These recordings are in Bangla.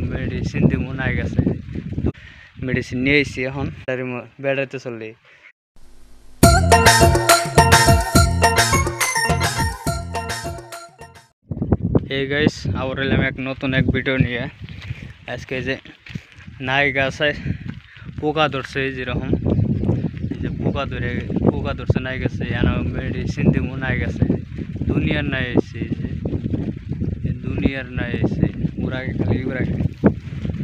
মেডিসিন দিব নাই গেছে মেডিসিন নিয়ে এসেছি এখন বেড়াইতে চললি এই গাইস আবার এলাম নতুন এক ভিডিও নিয়ে আজকে যে নাই গাছে পোকা ধরছে যেরকম এই যে পোকা ধরছে নাই গেছে মেডিসিন দিব নাই গেছে দুনিয়ার নাই এসে দুনিয়ার নাই এসে উড়াকে খালি উড়াকে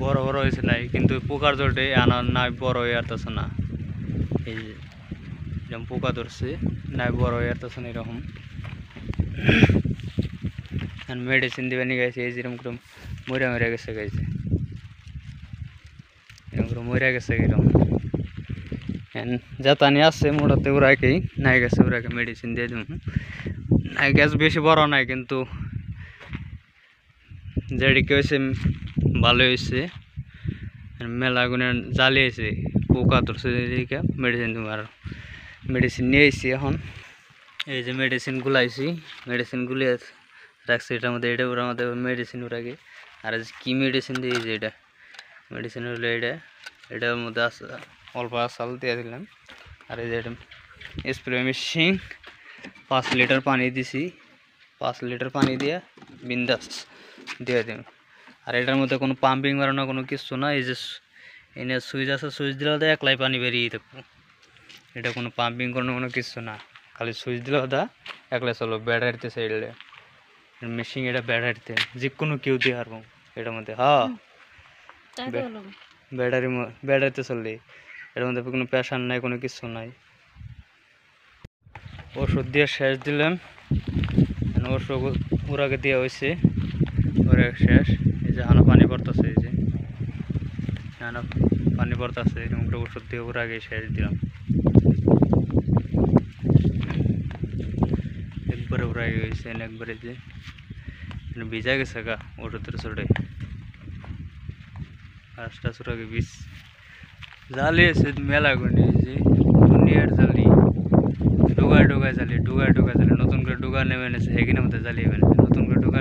বড় বড় হয়েছে নাই কিন্তু পোকার জোটে আনার নাই বড় হয়ে আসতেছে না এই যে যেমন পোকা ধরছে নাই বড় হয়ে আসতেছে না এরকম মেডিসিন দিবে নিয়ে গেছে এই যেরকম করে মরে গেছে গেছে এরকম করে মরে গেছে এরকম যাতানি আছে মোটাতে ওরাকেই নাই গেছে ওরাকে মেডিসিন দিয়ে দিব নাই গ্যাস বেশি বড় নাই কিন্তু যেদিকে হয়েছে ভালো হয়েছে মেলা গুনে জ্বালিয়েছে পোকা ধরছে এদিকে মেডিসিন দিব আর মেডিসিন নিয়ে এসেছি এখন এই যে মেডিসিন গুলাইছি মেডিসিন গুলিয়ে রাখছি এটার মধ্যে এটা ওর মধ্যে মেডিসিন ওরাকে আর কি মেডিসিন দিয়ে যে এটা মেডিসিন হলো এটার মধ্যে অল্প আসাল দিয়ে দিলাম আর এই যে এটা স্প্রে মেশিন 5 লিটার পানি দিছি 5 লিটার পানি দিয়ে বিন্দাস দিয়ে দিন আর এটার মধ্যে কোনো পাম্পিং বাড়ানো কোনো কিছু না এই যে এনে সুইচ আছে সুইচ দিলে তো একলাই পানি বেরিয়ে থাকবো এটা কোনো পাম্পিং করানো কোনো কিছু না খালি সুইচ দিলে ওটা একলাই চলো ব্যাটারিতে সাইডলে মেশিন এটা ব্যাটারিতে যে কোনো কেউ দিয়ে হারবো এটার মধ্যে হ্যাঁ ব্যাটারিতে চললে এটার মধ্যে কোনো প্রেশার নাই কোনো কিছু নাই ওষুধ দিয়ে শেষ দিলাম ওষুধ ওরাকে দেওয়া হয়েছে ওরা শেষ এই যে হানা পানি পড়তেছে এই যে হানা পানি পড়তেছে এরকম করে ওষুধ দিয়ে ওর আগে শেষ দিলাম একবারে ওরা আগে হয়েছে একবারে যে ভিজা গেছে গা ওষুধের ছোটে আস্তে আস্তে বিষ জ্বালিয়েছে মেলা গুনি যে দুনিয়ার জ্বালি ডুগায় জ্বালি নতুন করে ডুগা নেমে এনেছে এখানে মধ্যে জ্বালিয়ে এনেছে নতুন করে ডুগা